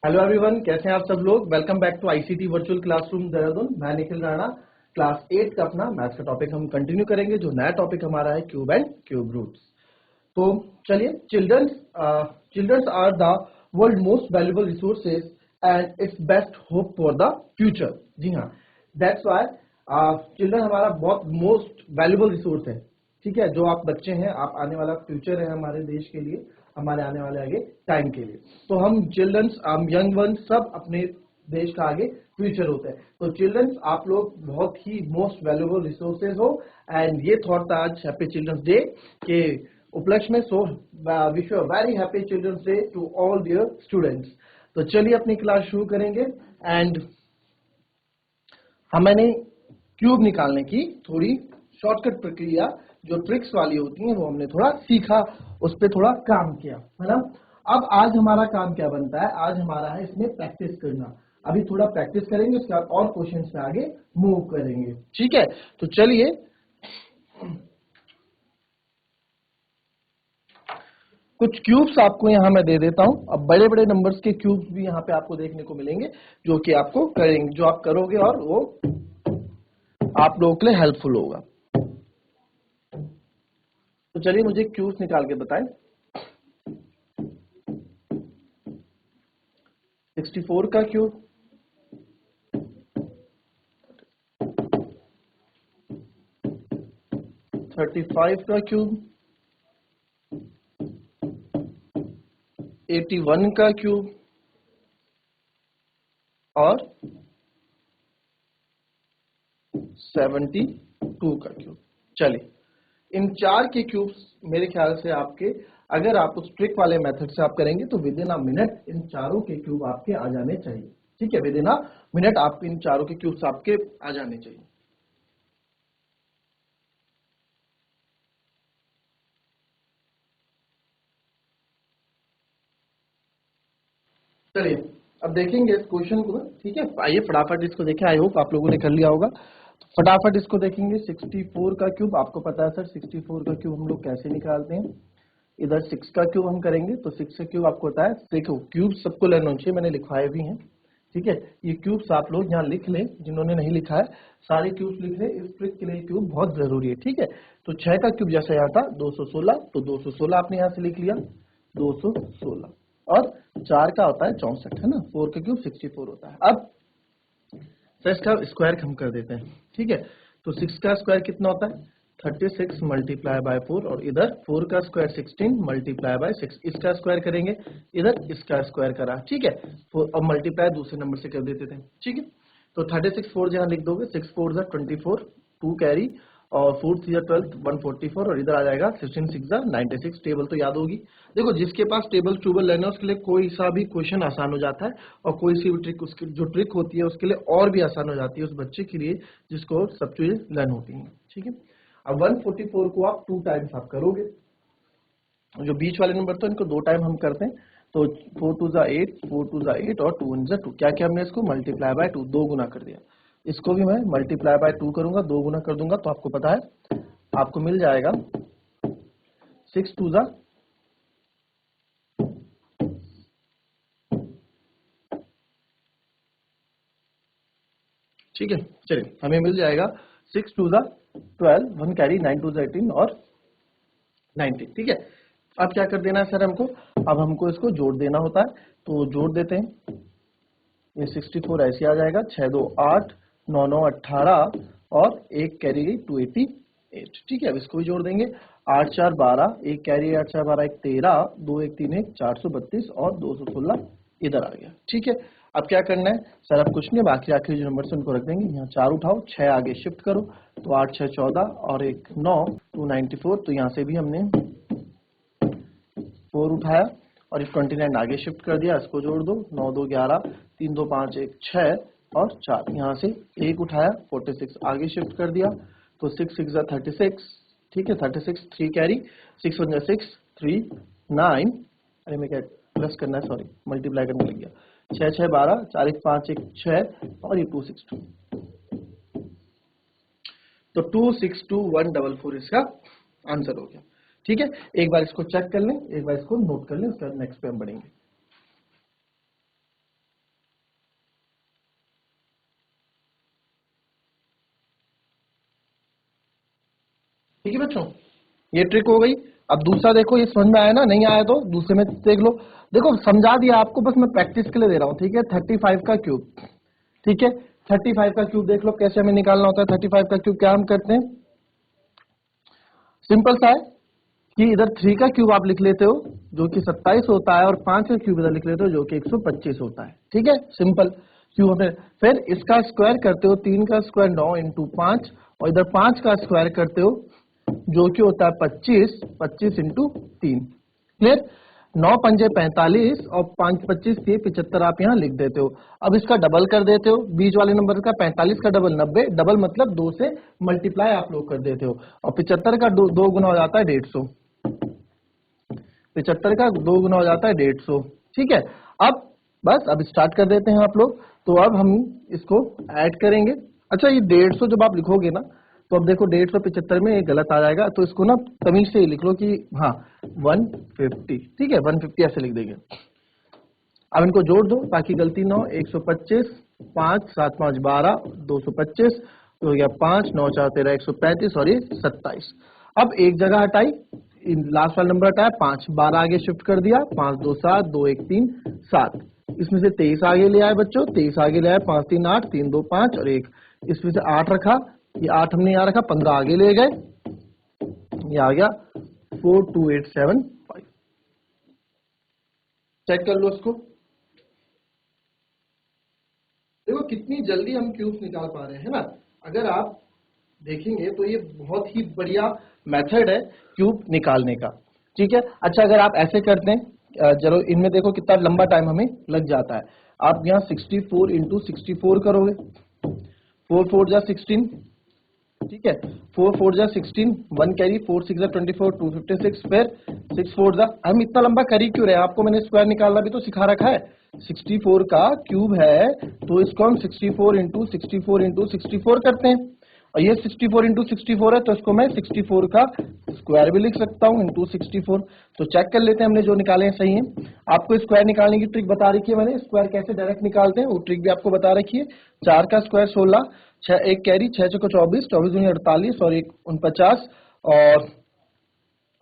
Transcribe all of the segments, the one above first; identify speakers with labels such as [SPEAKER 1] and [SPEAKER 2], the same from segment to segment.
[SPEAKER 1] Hello everyone, कैसे हैं आप सब लोग। Welcome back to ICT virtual classroom Dehradun. मैं निखिल राणा। क्लास 8 का अपना मैथ्स का टॉपिक हम कंटिन्यू करेंगे। जो नया टॉपिक हमारा है क्यूब एंड क्यूब रूट्स। तो चलिए, childrens are the world most valuable resources and its best hope for the future. जी हाँ, दैट्स व्हाई चिल्ड्रन हमारा बहुत मोस्ट वैल्यूएबल रिसोर्स है। ठीक है, जो आप बच्चे हैं, आप आने वाला फ्यूचर है हमारे देश के लिए, हमारे आने वाले आगे टाइम के लिए। तो हम चिल्ड्रंस, हम यंग वन सब अपने देश का आगे फ्यूचर होता है। तो चिल्ड्रंस, आप लोग बहुत ही मोस्ट वैल्यूएबल रिसोर्सेज हो। एंड ये थॉट आज हैप्पी चिल्ड्रंस डे के उपलक्ष्य में। So wish you very happy children's day to all dear students. तो चलिए अपनी क्लास शुरू करेंगे। एंड मैंने क्यूब निकालने की थोड़ी शॉर्टकट प्रक्रिया जो ट्रिक्स वाली होती हैं वो हमने थोड़ा सीखा, उस पर थोड़ा काम किया, है ना। अब आज हमारा काम क्या बनता है, आज हमारा है इसमें प्रैक्टिस करना। अभी थोड़ा प्रैक्टिस करेंगे, उसके बाद और क्वेश्चन पे आगे मूव करेंगे। ठीक है, तो चलिए कुछ क्यूब्स आपको यहाँ मैं दे देता हूं। अब बड़े बड़े नंबर्स के क्यूब्स भी यहाँ पे आपको देखने को मिलेंगे, जो कि आपको करेंगे, जो आप करोगे और वो आप लोगों के लिए हेल्पफुल होगा। तो चलिए मुझे क्यूब्स निकाल के बताएं। 64 का क्यूब, 35 का क्यूब, 81 का क्यूब और 72 का क्यूब। चलिए, इन चार के क्यूब्स मेरे ख्याल से आपके, अगर आप उस ट्रिक वाले मेथड से आप करेंगे तो with in a minute in चारों के क्यूब आपके आ जाने चाहिए। ठीक है, विद इन अ मिनट आप इन चारों के क्यूब्स आपके आ जाने चाहिए। चलिए अब देखेंगे इस क्वेश्चन को। ठीक है, आइए फटाफट इसको देखें। आई होप आप लोगों ने कर लिया होगा, तो फटाफट इसको देखेंगे। 64 का क्यूब, आपको पता है सर 64 का क्यूब हम लोग कैसे निकालते हैं। इधर 6 का क्यूब हम करेंगे, तो 6 का क्यूब आपको पता है। देखो क्यूब सबको लर्न होना चाहिए, मैंने लिखवाए भी हैं। ठीक है, ये क्यूब्स आप लोग यहाँ लिख लें, जिन्होंने नहीं लिखा है सारे क्यूब्स लिख लें। इस ट्रिक के लिए क्यूब बहुत जरूरी है। ठीक है, तो 6 का क्यूब जैसे यहाँ था 216, तो 216 आपने यहाँ से लिख लिया 216। और 4 का होता है 64, है ना। 4 का क्यूब 64 होता है। अब 6 का स्क्वायर हम कर देते हैं। ठीक है, तो 6 का स्क्वायर कितना होता है 36 मल्टीप्लाई बाय 4, और इधर 4 का स्क्वायर 16 मल्टीप्लाई बाय 6। इसका स्क्वायर करेंगे, इधर इसका स्क्वायर करा। ठीक है, अब मल्टीप्लाई दूसरे नंबर से कर देते थे। ठीक है, तो 36 4 जहां लिख दोगे, 6 4 24, 2 कैरी, और 4 3 12 144, और इधर आ जाएगा 16 6 96। टेबल तो याद होगी। देखो जिसके पास टेबल ट्यूबल लेना है उसके लिए कोई सा भी क्वेश्चन आसान हो जाता है, और कोई सी भी ट्रिक, उसकी जो ट्रिक होती है उसके लिए और भी आसान हो जाती है उस बच्चे के लिए जिसको सब चीजें लर्न होती हैं। ठीक है, अब 144 को आप 2 टाइम्स आप करोगे। जो बीच वाले नंबर तो इनको 2 टाइम हम करते हैं, तो 4 2 8, 4 2 8, और 2 1 2। क्या क्या हमने इसको मल्टीप्लाई बाय 2, 2 गुना कर दिया। इसको भी मैं मल्टीप्लाई बाय 2 करूंगा, 2 गुना कर दूंगा, तो आपको पता है आपको मिल जाएगा 6 2 ठीक है। चलिए हमें मिल जाएगा 6 2 12, 1 कैरी, 9 2 18 और 19। ठीक है, अब क्या कर देना है सर हमको, अब हमको इसको जोड़ देना होता है, तो जोड़ देते हैं। ये 64 ऐसे आ जाएगा, 6 2 8, 9 9 18, और एक कैरी गई 288। ठीक है, अब इसको भी जोड़ देंगे। 8 4 12, एक कैरी 8 4 12 1 13, 2 1 3 1 432, और 216 इधर आ गया। ठीक है, अब क्या करना है सर, अब कुछ नहीं, बाकी आखिरी जो नंबर से उनको रख देंगे। यहाँ 4 उठाओ, 6 आगे शिफ्ट करो, तो 8 6 14, और एक 9 294, तो यहाँ से भी हमने 4 उठाया, और इस 29 आगे शिफ्ट कर दिया। इसको जोड़ दो, 9 2 11, 3 2 5 1 6, और 4 यहाँ से एक उठाया, 46 आगे शिफ्ट कर दिया, तो 6 6 36। ठीक है, 36 3 कैरी, 6 1 6 3 9, अरे मैं क्या प्लस करना है, सॉरी मल्टीप्लाई करने लग गया। 6 6 12, 4 1 5 1 6, और ये 262, तो 262144 इसका आंसर हो गया। ठीक है, एक बार इसको चेक कर लें, एक बार इसको नोट कर लें, उसके बाद नेक्स्ट पे हम बढ़ेंगे। ठीक है बच्चों, ये ट्रिक हो गई। अब दूसरा देखो, ये समझ में आया ना, नहीं आया तो दूसरे में देख लो। देखो समझा दिया आपको, बस मैं प्रैक्टिस के लिए दे रहा हूँ। ठीक है, 35 का क्यूब। ठीक है, 35 का क्यूब देख लो कैसे हमें निकालना होता है। 35 का क्यूब क्या हम करते हैं, सिंपल सा है कि इधर 3 का क्यूब आप लिख लेते हो जो कि 27 होता है, और 5 का क्यूब इधर लिख लेते हो जो कि 125 होता है। ठीक है, सिंपल क्यूब हमें। फिर इसका स्क्वायर करते हो, 3 का स्क्वायर 9 इंटू 5, और इधर 5 का स्क्वायर करते हो जो कि होता है 25, 25 इंटू 3। क्लियर, 9 पंजे 45 और 5 25 के 75 आप यहाँ लिख देते हो। अब इसका डबल कर देते हो, बीच वाले नंबर का 45 का डबल 90, डबल मतलब 2 से मल्टीप्लाई आप लोग कर देते हो, और 75 का दो गुना हो जाता है 150। 75 का 2 गुना हो जाता है 150। ठीक है, अब बस अब स्टार्ट कर देते हैं आप लोग। तो अब हम इसको ऐड करेंगे। अच्छा, ये 150 जब आप लिखोगे ना, तो अब देखो 175 में ये गलत आ जाएगा, तो इसको ना तमीज से ही लिख लो कि हाँ 150। ठीक है, 150 ऐसे लिख देंगे। अब इनको जोड़ दो ताकि गलती ना हो। 125, 5 7 5 12, 225 तो हो गया 5 9 4 13 135, और ये 27। अब एक जगह हटाई, लास्ट वाला नंबर हटाया, 5 12 आगे शिफ्ट कर दिया, 5 2 7 2 1 3 7। इसमें से 23 आगे ले आए बच्चों, 23 आगे ले आए, 5 3 8 3 2 5 और 1। इसमें से 8 रखा, ये 8 हमने यहाँ रखा, 15 आगे ले गए, ये आ गया 42875। चेक कर लो इसको, देखो कितनी जल्दी हम क्यूब्स निकाल पा रहे हैं ना। अगर आप देखेंगे तो ये बहुत ही बढ़िया मेथड है क्यूब निकालने का। ठीक है, अच्छा अगर आप ऐसे करते हैं, चलो इनमें देखो कितना लंबा टाइम हमें लग जाता है। आप यहाँ 64 इंटू 64 करोगे, 4 4 जा 16। ठीक है, 4 4 जा 16, 1 कैरी, 4 6 जा 24, 256। फिर 6 4 जा, हम इतना लंबा करी क्यों रहे, आपको मैंने स्क्वायर निकालना भी तो सिखा रखा है। 64 का क्यूब है तो इसको हम 64 इंटू 64 इंटू 64 करते हैं, और ये 64 इंटू 64 है तो इसको मैं 64 का स्क्वायर भी लिख सकता हूँ इंटू 64। तो चेक कर लेते हैं हमने जो निकाले हैं सही है। आपको स्क्वायर निकालने की ट्रिक बता रखी है मैंने, स्क्वायर कैसे डायरेक्ट निकालते हैं वो ट्रिक भी आपको बता रखी है। 4 का स्क्वायर 16, 6 1 कैरी, 6 चौको 24, 24 दूनी 48 और 1 49, और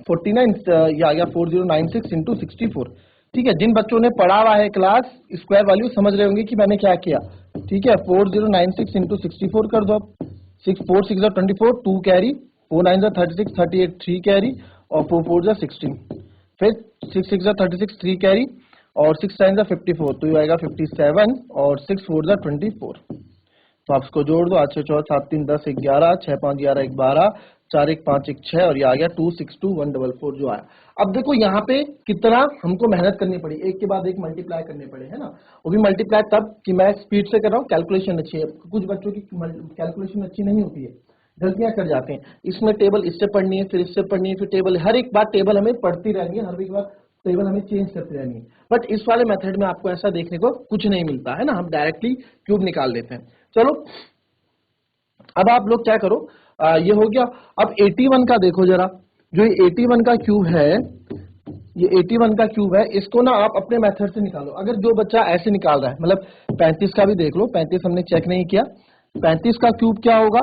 [SPEAKER 1] 49 ये आ गया 4096 इंटू 64। ठीक है, जिन बच्चों ने पढ़ा हुआ है क्लास, स्क्वायर वैल्यू समझ रहे होंगे कि मैंने क्या किया। ठीक है, 4096 इंटू 64 कर दो। 6 4 6 24, 2 कैरी, 4 9 36, 38 3 कैरी, और 4 4 16। फिर 6 6 36 3 कैरी, और 6 9 54, तो ये आएगा 57, और 6 4 24। तो आप इसको जोड़ दो, 8 6 4 7 3 10 11, 6 5 11 1 12, 4 1 5 1 6, और ये आ गया 262144 जो आया। अब देखो यहाँ पे कितना हमको मेहनत करनी पड़ी, एक के बाद एक मल्टीप्लाई करने पड़े, है ना। वो भी मल्टीप्लाई तब कि मैं स्पीड से कर रहा हूँ, कैलकुलेशन अच्छी है। कुछ बच्चों की कैलकुलेशन अच्छी नहीं होती है, गलतियां कर जाते हैं। इसमें टेबल इससे पढ़नी है, फिर इससे पढ़नी है, फिर टेबल, हर एक बार टेबल हमें पढ़ती रहनी है, हर एक बार टेबल हमें चेंज करती रहनी है। बट इस वाले मेथड में आपको ऐसा देखने को कुछ नहीं मिलता है ना, हम डायरेक्टली क्यूब निकाल लेते हैं। चलो अब आप लोग क्या करो, ये हो गया। अब 81 का देखो जरा, जो ये 81 का क्यूब है, ये 81 का क्यूब है, इसको ना आप अपने मेथड से निकालो। अगर जो बच्चा ऐसे निकाल रहा है, मतलब 35 का भी देख लो, 35 हमने चेक नहीं किया। 35 का क्यूब क्या होगा,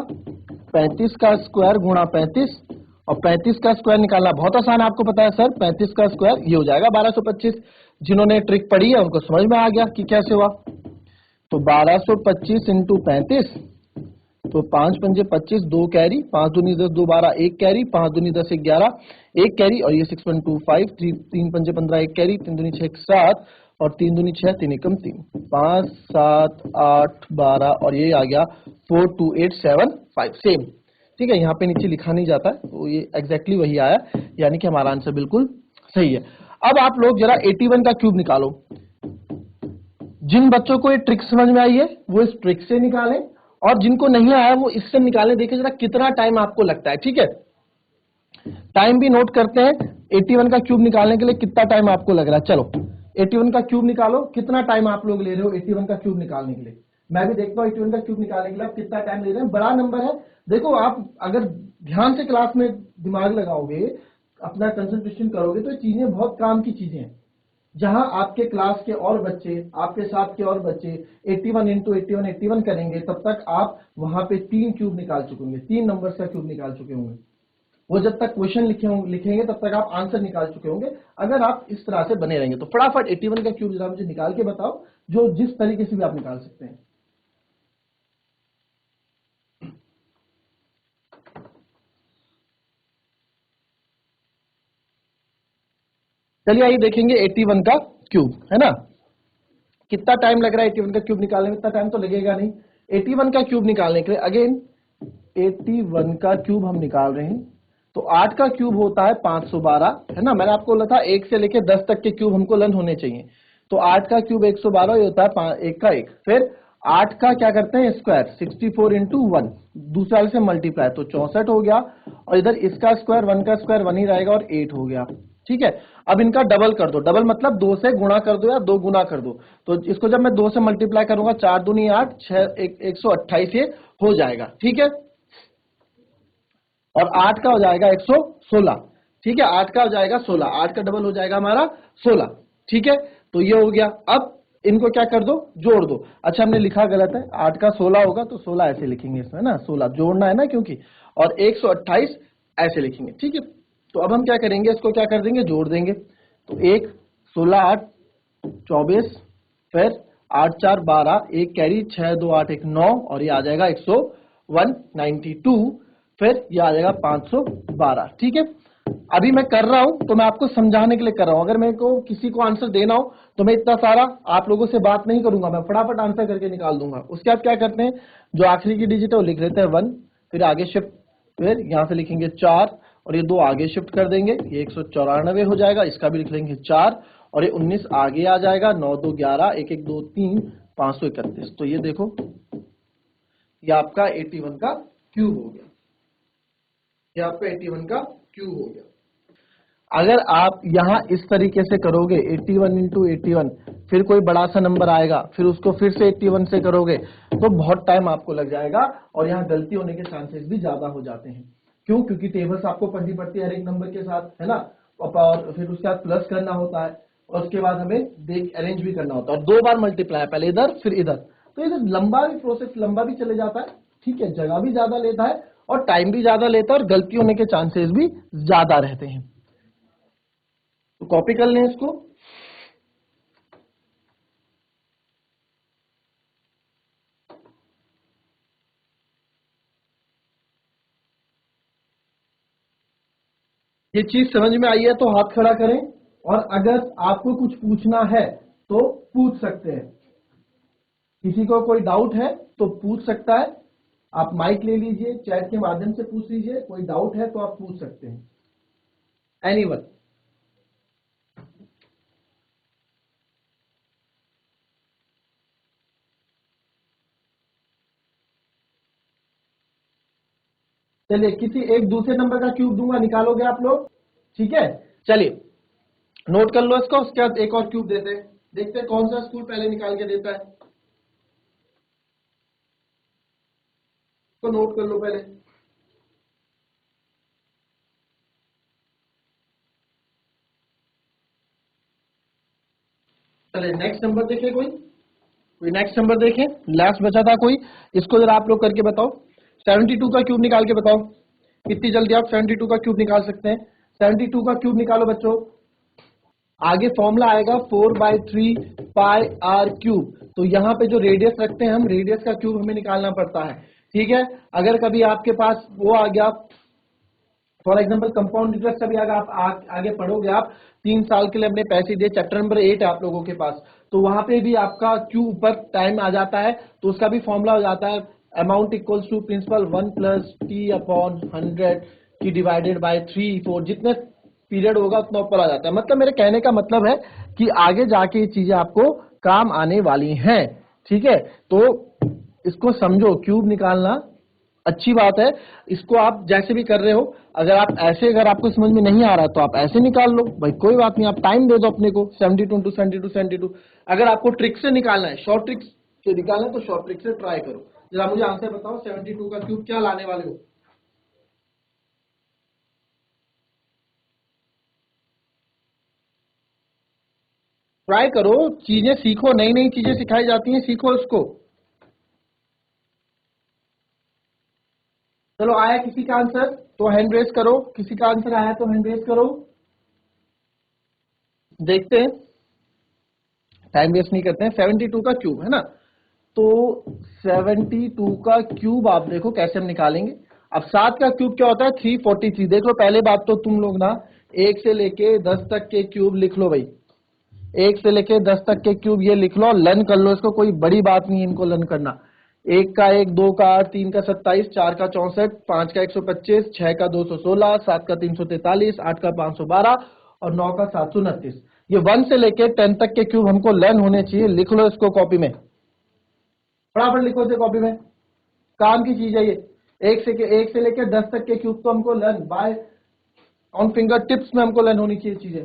[SPEAKER 1] 35 का स्क्वायर गुणा 35, और 35 का स्क्वायर निकालना बहुत आसान है, आपको पता है सर। 35 का स्क्वायर ये हो जाएगा 1225। जिन्होंने ट्रिक पढ़ी है उनको समझ में आ गया कि कैसे हुआ। तो 1225 इंटू 35, तो 5 पंजे 25, 2 कैरी, 5 दूनी 10, 2 12, 1 कैरी, 5 दूनी 10 11, 1 कैरी, और ये 6 1 2 5, 3 पंजे 15, 1 कैरी, 3 दूनी 6 7, और 3 दूनी 6, 3 एकम 3, 5 7 8 12, और ये आ गया 42875 सेम। ठीक है, यहाँ पे नीचे लिखा नहीं जाता है, तो ये एग्जैक्टली वही आया, यानी कि हमारा आंसर बिल्कुल सही है। अब आप लोग जरा 81 का क्यूब निकालो। जिन बच्चों को ये ट्रिक समझ में आई है वो इस ट्रिक से निकालें, और जिनको नहीं आया वो इससे निकालें। देखिए जरा कितना टाइम आपको लगता है। ठीक है, टाइम भी नोट करते हैं। 81 का क्यूब निकालने के लिए कितना टाइम आपको लग रहा है। चलो 81 का क्यूब निकालो, कितना टाइम आप लोग ले रहे हो 81 का क्यूब निकालने के लिए। मैं भी देखता हूँ 81 का क्यूब निकालने के लिए आप कितना टाइम ले रहे हैं। बड़ा नंबर है, देखो आप अगर ध्यान से क्लास में दिमाग लगाओगे, अपना कंसंट्रेशन करोगे, तो ये चीजें बहुत काम की चीजें हैं। जहां आपके क्लास के और बच्चे, आपके साथ के और बच्चे 81 इंटू 81 81 करेंगे, तब तक आप वहां पे 3 क्यूब निकाल चुके होंगे, 3 नंबर का क्यूब निकाल चुके होंगे। वो जब तक क्वेश्चन लिखेंगे तब तक आप आंसर निकाल चुके होंगे, अगर आप इस तरह से बने रहेंगे। तो फटाफट 81 का क्यूब जरा मुझे निकाल के बताओ, जो जिस तरीके से भी आप निकाल सकते हैं। चलिए आइए देखेंगे 81 का क्यूब, है ना। कितना टाइम लग रहा है 81 का क्यूब निकालने में? इतना टाइम तो लगेगा नहीं। 81 का क्यूब निकालने के लिए अगेन 81 का क्यूब हम निकाल रहे हैं, तो 8 का क्यूब होता है 512, है ना। मैंने आपको बोला था 1 से लेकर 10 तक के क्यूब हमको लर्न होने चाहिए। तो 8 का क्यूब 112, ये होता है 1 का 1। फिर 8 का क्या करते हैं स्क्वायर, 64 इंटू 1, दूसरे वाले से मल्टीप्लाई, तो 64 हो गया। और इधर इसका स्क्वायर, 1 का स्क्वायर 1 ही रहेगा और 8 हो गया। ठीक है, अब इनका डबल कर दो, डबल मतलब 2 से गुणा कर दो या 2 गुना कर दो। तो इसको जब मैं 2 से मल्टीप्लाई करूंगा, 4 दूनी 8, 128 ये हो जाएगा। ठीक है, और 8 का हो जाएगा 116। ठीक है, 8 का हो जाएगा 16, 8 का डबल हो जाएगा हमारा 16। ठीक है, तो ये हो गया। अब इनको क्या कर दो, जोड़ दो। अच्छा हमने लिखा गलत है, 8 का 16 होगा तो 16 ऐसे लिखेंगे इसमें ना, 16 जोड़ना है ना क्योंकि, और 128 ऐसे लिखेंगे। ठीक है, तो अब हम क्या करेंगे, इसको क्या कर देंगे, जोड़ देंगे। तो 1 16 8 24, फिर 8 4 12, एक कैरी 6 2 8 1 9, और ये आ जाएगा 192, फिर ये आ जाएगा 512। ठीक है, अभी मैं कर रहा हूं तो मैं आपको समझाने के लिए कर रहा हूं। अगर मेरे को किसी को आंसर देना हो तो मैं इतना सारा आप लोगों से बात नहीं करूंगा, मैं फटाफट आंसर करके निकाल दूंगा। उसके बाद क्या करते हैं, जो आखिरी की डिजिट है वो लिख लेते हैं 1, फिर आगे शिफ्ट, फिर यहां से लिखेंगे 4, और ये 2 आगे शिफ्ट कर देंगे, ये 194 हो जाएगा। इसका भी लिख लेंगे 4, और ये 19 आगे आ जाएगा, 9 2 11, 1 1 2 3, 531। तो ये देखो, ये आपका 81 का क्यूब हो गया। ये आपका 81 का क्यूब हो गया। अगर आप यहां इस तरीके से करोगे 81 इंटू 81, फिर कोई बड़ा सा नंबर आएगा, फिर उसको फिर से 81 से करोगे, तो बहुत टाइम आपको लग जाएगा, और यहाँ गलती होने के चांसेस भी ज्यादा हो जाते हैं। क्यों? क्योंकि टेबल्स आपको पढ़नी पड़ती है हर एक नंबर के साथ, है ना, और फिर उसके बाद प्लस करना होता है, और उसके बाद हमें देख अरेंज भी करना होता है, और 2 बार मल्टीप्लाई, पहले इधर फिर इधर। तो ये लंबा भी प्रोसेस, लंबा भी चले जाता है। ठीक है, जगह भी ज्यादा लेता है और टाइम भी ज्यादा लेता है, और गलती होने के चांसेस भी ज्यादा रहते हैं। तो कॉपी कर लें इसको। ये चीज समझ में आई है तो हाथ खड़ा करें, और अगर आपको कुछ पूछना है तो पूछ सकते हैं। किसी को कोई डाउट है तो पूछ सकता है, आप माइक ले लीजिए, चैट के माध्यम से पूछ लीजिए। कोई डाउट है तो आप पूछ सकते हैं, एनीवन। चलिए, किसी एक दूसरे नंबर का क्यूब दूंगा, निकालोगे आप लोग? ठीक है, चलिए नोट कर लो इसको, उसके बाद एक और क्यूब देते हैं, देखते हैं कौन सा स्कूल पहले निकाल के देता है। तो नोट कर लो पहले। चलिए नेक्स्ट नंबर देखे, कोई नेक्स्ट नंबर देखें, लास्ट बचा था कोई, इसको जरा आप लोग करके बताओ। 72 का क्यूब निकाल के बताओ, कितनी जल्दी आप 72 का क्यूब निकाल सकते हैं। 72 का क्यूब निकालो बच्चों। आगे फॉर्मूला आएगा 4/3 पाई आर क्यूब। तो यहाँ पे जो रेडियस रखते हैं हम, रेडियस का क्यूब हमें निकालना पड़ता है। ठीक है, अगर कभी आपके पास वो आ गया, फॉर एग्जाम्पल कंपाउंड इंटरेस्ट, कभी अगर आप आगे पढ़ोगे, आप 3 साल के लिए अपने पैसे दिए, चैप्टर नंबर 8 है आप लोगों के पास, तो वहां पे भी आपका क्यू ऊपर टाइम आ जाता है, तो उसका भी फॉर्मूला हो जाता है amount equals to principal 1 plus T upon 100 की डिवाइडेड बाय 3/4, जितने पीरियड होगा उतना ऊपर आ जाता है। मतलब मेरे कहने का मतलब है कि आगे जाके ये चीजें आपको काम आने वाली हैं। ठीक है, तो इसको समझो, क्यूब निकालना अच्छी बात है, इसको आप जैसे भी कर रहे हो, अगर आप ऐसे, अगर आपको समझ में नहीं आ रहा तो आप ऐसे निकाल लो भाई, कोई बात नहीं, आप टाइम दे दो अपने को। 72 टू 72 72। अगर आपको ट्रिक से निकालना है, शॉर्ट ट्रिक से निकालना है, तो शॉर्ट ट्रिक से ट्राई करो। जरा मुझे आंसर बताओ, 72 का क्यूब क्या लाने वाले हो? ट्राई करो, चीजें सीखो, नई नई चीजें सिखाई जाती हैं, सीखो इसको। चलो आया किसी का आंसर तो हैंड रेज करो, किसी का आंसर आया तो हैंड रेज करो। देखते हैं, टाइम वेस्ट नहीं करते हैं। 72 का क्यूब है ना, तो 72 का क्यूब आप देखो कैसे हम निकालेंगे। अब 7 का क्यूब क्या होता है 343। देख लो पहले बात तो तुम लोग ना 1 से लेके 10 तक के क्यूब लिख लो भाई, 1 से लेके 10 तक के क्यूब ये लिख लो, लर्न कर लो इसको, कोई बड़ी बात नहीं है इनको लर्न करना। 1 का 1, 2 का 8, 3 का 27, 4 का 64, 5 का 125, 6 का 216, 7 का 343, 8 का 512 और 9 का 729। ये 1 से लेके 10 तक के क्यूब हमको लर्न होने चाहिए। लिख लो इसको कॉपी में, फटाफट लिखो इसे कॉपी में, काम की चीज है ये। 1 से लेके 10 तक के क्यूब तो हमको learn by on finger tips में हमको लर्न होनी चाहिए चीजें।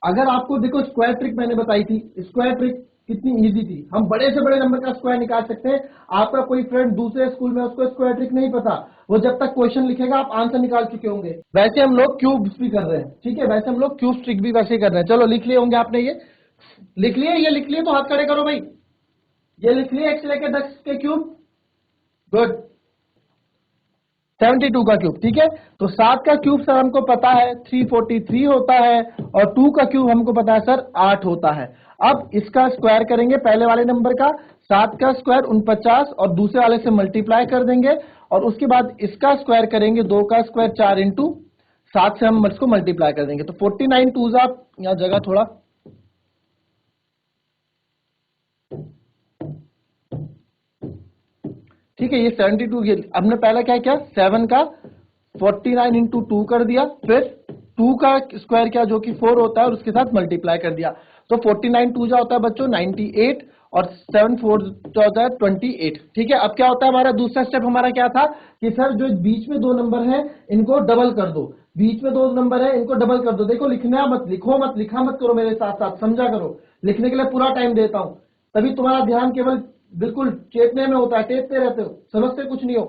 [SPEAKER 1] अगर आपको देखो स्क्वायर ट्रिक मैंने बताई थी, स्क्वायर ट्रिक कितनी इजी थी, हम बड़े से बड़े नंबर का स्क्वायर निकाल सकते हैं। आपका कोई फ्रेंड दूसरे स्कूल में उसको स्क्वायर ट्रिक नहीं पता, वो जब तक क्वेश्चन लिखेगा आप आंसर निकाल चुके होंगे। वैसे हम लोग क्यूब्स भी कर रहे हैं, ठीक है, वैसे हम लोग क्यूब ट्रिक भी वैसे ही कर रहे हैं। चलो लिख लिए होंगे आपने, ये लिख लिए, ये लिख लिए तो हाथ खड़े करो भाई, ये लिख लिए 1 से लेकर 10 के क्यूब। गुड। 72 का क्यूब, ठीक है। तो 7 का क्यूब सर हमको पता है 343 होता है, और 2 का क्यूब हमको पता है सर 8 होता है। अब इसका स्क्वायर करेंगे पहले वाले नंबर का, 7 का स्क्वायर 49 और दूसरे वाले से मल्टीप्लाई कर देंगे, और उसके बाद इसका स्क्वायर करेंगे 2 का स्क्वायर 4 इंटू 7 से हम इसको मल्टीप्लाई कर देंगे। तो 49 टूज आप यहाँ जगह थोड़ा, ठीक है, ये 72 ये हमने पहले क्या किया 7 का 49 इंटू 2 कर दिया, फिर 2 का स्क्वायर किया जो कि 4 होता है और उसके साथ मल्टीप्लाई कर दिया। तो 49 टू जा होता है बच्चों 98 और 7 4 जो होता है 28। ठीक है, अब क्या होता है हमारा दूसरा स्टेप हमारा क्या था कि सर जो बीच में दो नंबर है इनको डबल कर दो, बीच में दो नंबर है इनको डबल कर दो। देखो लिखना मत, लिखो मत, लिखा मत करो, मेरे साथ साथ समझा करो, लिखने के लिए पूरा टाइम देता हूं, तभी तुम्हारा ध्यान केवल बिल्कुल चेतने में होता है, टेपते रहते हो, समझते कुछ नहीं हो।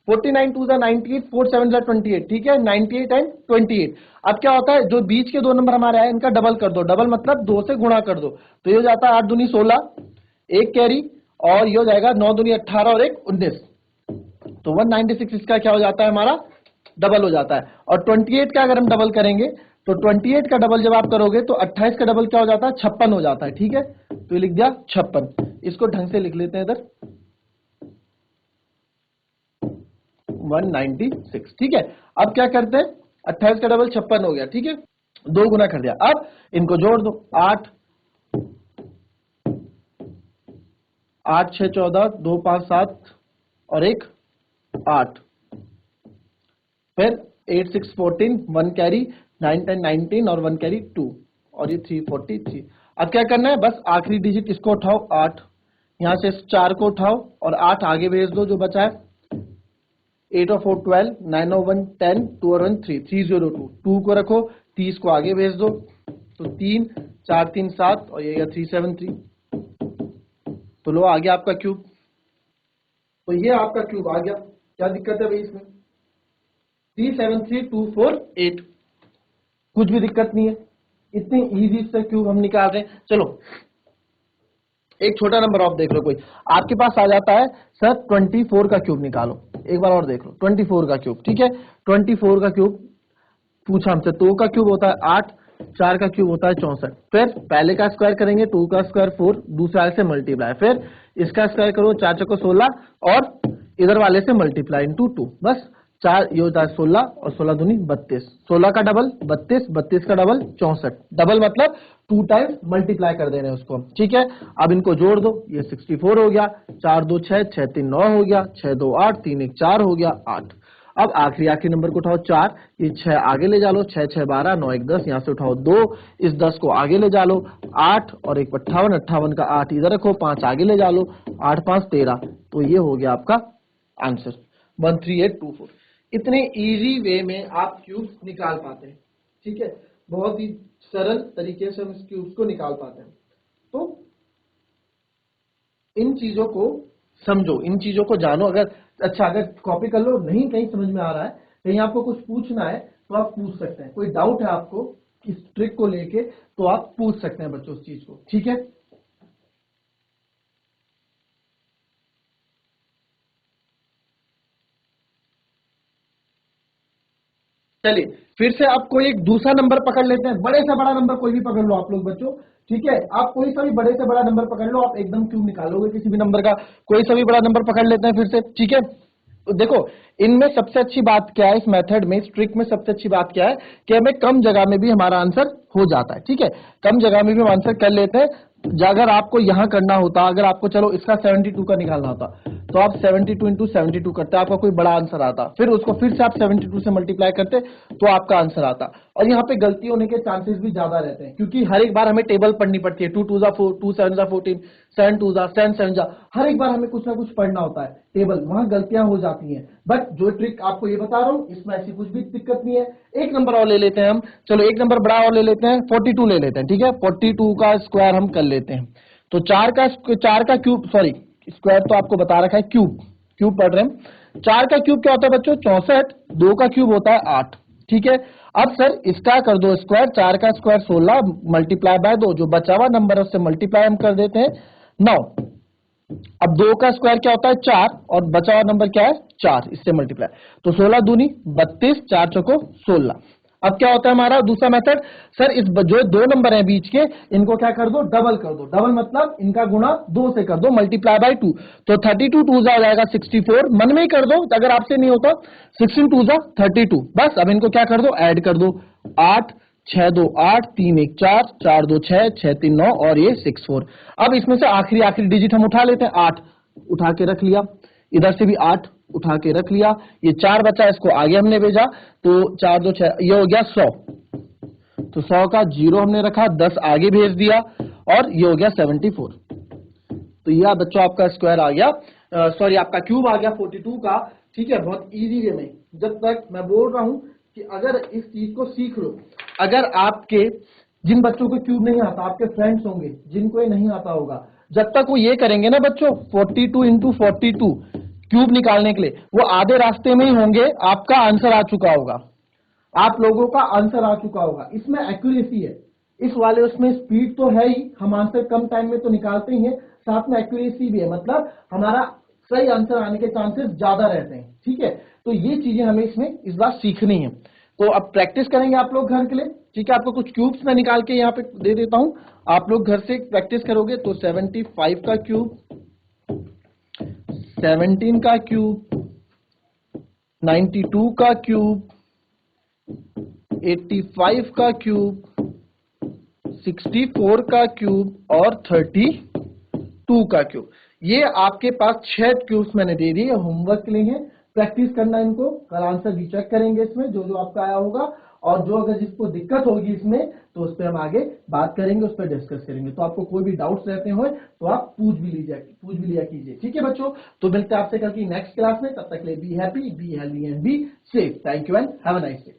[SPEAKER 1] 49 टू द 98, 4 7 द 28, ठीक है, 98 एंड 28। अब क्या होता है जो बीच के दो नंबर हमारे आए इनका डबल कर दो, डबल मतलब 2 से गुणा कर दो, तो ये हो जाता है 8 दूनी 16, एक कैरी, और ये हो जाएगा 9 दूनी 18 और एक 19, तो 196 इसका क्या हो जाता है हमारा डबल हो जाता है। और 28 का अगर हम डबल करेंगे तो 28 का डबल जब आप करोगे तो 28 का डबल क्या हो जाता है 56 हो जाता है। ठीक है, तो ये लिख दिया 56, इसको ढंग से लिख लेते हैं इधर 196। ठीक है, अब क्या करते हैं 28 का डबल 56 हो गया, ठीक है, दो गुना कर दिया। अब इनको जोड़ दो, 8 8 6 14, 2 5 7 और एक 8, फिर 8 6 14, 1 कैरी, 9 10 19 और 1 कैरी 2, और ये 343। अब क्या करना है बस आखिरी डिजिट इसको उठाओ 8, यहां से 4 को उठाओ और 8 आगे भेज दो, जो बचा है 8 और 4 12, 9 और 1 10, 2 और 1 3, 302, 2 को रखो, 30 को आगे भेज दो, तो 3 4 3 7 और ये 373। तो लो आ गया आपका क्यूब, तो ये आपका क्यूब आ गया। क्या दिक्कत है भाई इसमें, 373248, कुछ भी दिक्कत नहीं है, इतनी इजी से क्यूब हम निकाल रहे हैं। चलो एक छोटा नंबर ऑफ देख लो, कोई आपके पास आ जाता है सर 24 का क्यूब निकालो, एक बार और देख लो 24 का क्यूब। ठीक है, 24 का क्यूब पूछा हमसे, 2 का क्यूब होता है 8, 4 का क्यूब होता है 64, फिर पहले का स्क्वायर करेंगे 2 का स्क्वायर 4, दूसरे वाले से मल्टीप्लाई, फिर इसका स्क्वायर करो 4 चौको 16 और इधर वाले से मल्टीप्लाई इंटू 2, बस 4 ये होता है 16 और 16 दूनी 32, 16 का डबल 32, 32 का डबल 64, डबल मतलब 2 टाइम्स मल्टीप्लाई कर देने उसको। ठीक है, अब इनको जोड़ दो, ये 64 हो गया, 4 2 6, 6 3 9 हो गया, 6 2 8, 3 1 4 हो गया 8। अब आखिरी नंबर को उठाओ 4, ये 6 आगे ले जा लो, 6 6 12, 9 1 10, यहां से उठाओ 2, इस 10 को आगे ले जा लो, 8 और एक 58, 58 का 8 इधर रखो, 5 आगे ले जा लो, 8 5 13, तो ये हो गया आपका आंसर 13824। इतने इजी वे में आप क्यूब्स निकाल पाते हैं। ठीक है, बहुत ही सरल तरीके से हम इस क्यूब्स को निकाल पाते हैं। तो इन चीजों को समझो, इन चीजों को जानो। अगर अच्छा अगर कॉपी कर लो, नहीं कहीं समझ में आ रहा है, कहीं आपको कुछ पूछना है तो आप पूछ सकते हैं, कोई डाउट है आपको इस ट्रिक को लेके तो आप पूछ सकते हैं बच्चों उस चीज को। ठीक है, चलिए फिर से आप कोई एक दूसरा नंबर पकड़ लेते हैं, बड़े से बड़ा नंबर कोई भी पकड़ लो आप लोग बच्चों, ठीक है। आप कोई सा भी बड़े से बड़ा नंबर पकड़ लो, आप एकदम क्यूब निकालोगे किसी भी नंबर का, कोई सा भी बड़ा नंबर पकड़ लेते हैं फिर से, ठीक है। देखो इनमें सबसे अच्छी बात क्या है, इस मेथड में, इस ट्रिक में सबसे अच्छी बात क्या है कि हमें कम जगह में भी हमारा आंसर हो जाता है, ठीक है। कम जगह में भी हम आंसर कर लेते हैं। अगर आपको यहां करना होता, अगर आपको चलो इसका 72 का निकालना होता, तो आप 72 इंटू 72 करते, आपका कोई बड़ा आंसर आता, फिर उसको फिर से आप 72 से मल्टीप्लाई करते तो आपका आंसर आता। और यहाँ पे गलती होने के चांसेस भी ज्यादा रहते हैं, क्योंकि हर एक बार हमें टेबल पढ़नी पड़ती है, 2 2 जा 4, 2 7 जा 14, 7 2 जा 7 7 जा, हर एक बार हमें कुछ ना कुछ पढ़ना होता है टेबल, वहां गलतियां हो जाती हैं। बट जो ट्रिक आपको ये बता रहा हूं इसमें ऐसी कुछ भी दिक्कत नहीं है। एक नंबर और ले लेते हैं हम, चलो एक नंबर बड़ा और ले लेते हैं, 42 ले लेते हैं, ठीक है। 42 का स्क्वायर हम कर लेते हैं, तो 4 का क्यूब, सॉरी स्क्वायर तो आपको बता रखा है, क्यूब क्यूब पढ़ रहे हैं। 4 का क्यूब क्या होता है बच्चों 64, 2 का क्यूब होता है 8, ठीक है। अब सर इसका कर दो स्क्वायर, 4 का स्क्वायर 16 मल्टीप्लाई बाय 2, जो बचा हुआ नंबर है उससे मल्टीप्लाई हम कर देते हैं 9। अब 2 का स्क्वायर क्या होता है 4, और बचा हुआ नंबर क्या है 4, इससे मल्टीप्लाई, तो 16 दूनी 32, 4 चौको 16। अब क्या होता है हमारा दूसरा मेथड, सर इस जो 2 नंबर हैं बीच के, इनको क्या कर दो डबल कर दो, डबल मतलब इनका गुणा 2 से कर दो, मल्टीप्लाई बाय 2, तो 32 2 जा जाएगा 64, मन में ही कर दो अगर आपसे नहीं होता, 16 2 जा 32, बस अब इनको क्या कर दो ऐड कर दो, 8 6 2 8 3 1 4 4 2 6 6 3 9 और ये 6 4। अब इसमें से आखिरी डिजिट हम उठा लेते हैं, 8 उठा के रख लिया, इधर से भी 8 उठा के रख लिया, ये 4 बचा इसको आगे हमने भेजा, तो 4 2 6, ये हो गया 100, तो 100 का 0 हमने रखा, 10 आगे भेज दिया, और ये हो गया 74। तो यह बच्चों आपका स्क्वायर आ गया, सॉरी आपका क्यूब आ गया 42 का, ठीक है। बहुत इजी वे में, जब तक मैं बोल रहा हूं कि अगर इस चीज को सीख लो, अगर आपके जिन बच्चों को क्यूब नहीं आता, आपके फ्रेंड्स होंगे जिनको ये नहीं आता होगा, जब तक वो ये करेंगे ना बच्चों 42 इंटू 42 क्यूब निकालने के लिए, वो आधे रास्ते में ही होंगे, आपका आंसर आ चुका होगा, आप लोगों का आंसर आ चुका होगा। इसमें एक्यूरेसी है, इस वाले उसमें स्पीड तो है ही, हम आंसर कम टाइम में तो निकालते ही हैं, साथ में एक्यूरेसी भी है, मतलब हमारा सही आंसर आने के चांसेस ज्यादा रहते हैं, ठीक है। तो ये चीजें हमें इसमें इस बार सीखनी है, तो अब प्रैक्टिस करेंगे आप लोग घर के लिए, ठीक है। आपको कुछ क्यूब्स मैं निकाल के यहाँ पे दे देता हूं, आप लोग घर से प्रैक्टिस करोगे, तो 75 का क्यूब, 17 का क्यूब, 92 का क्यूब, 85 का क्यूब, 64 का क्यूब और 32 का क्यूब, ये आपके पास 6 क्यूब्स मैंने दे दिए, होमवर्क के लिए हैं, प्रैक्टिस करना इनको, कल आंसर भी चेक करेंगे इसमें जो जो आपका आया होगा, और जो अगर जिसको दिक्कत होगी इसमें तो उस पर हम आगे बात करेंगे, उस पर डिस्कस करेंगे। तो आपको कोई भी डाउट्स रहते हो तो आप पूछ भी लिया कीजिए, ठीक है बच्चों। तो मिलते हैं आपसे कल की नेक्स्ट क्लास में, तब तक के लिए be happy, be healthy and be safe. Thank you and have a nice day.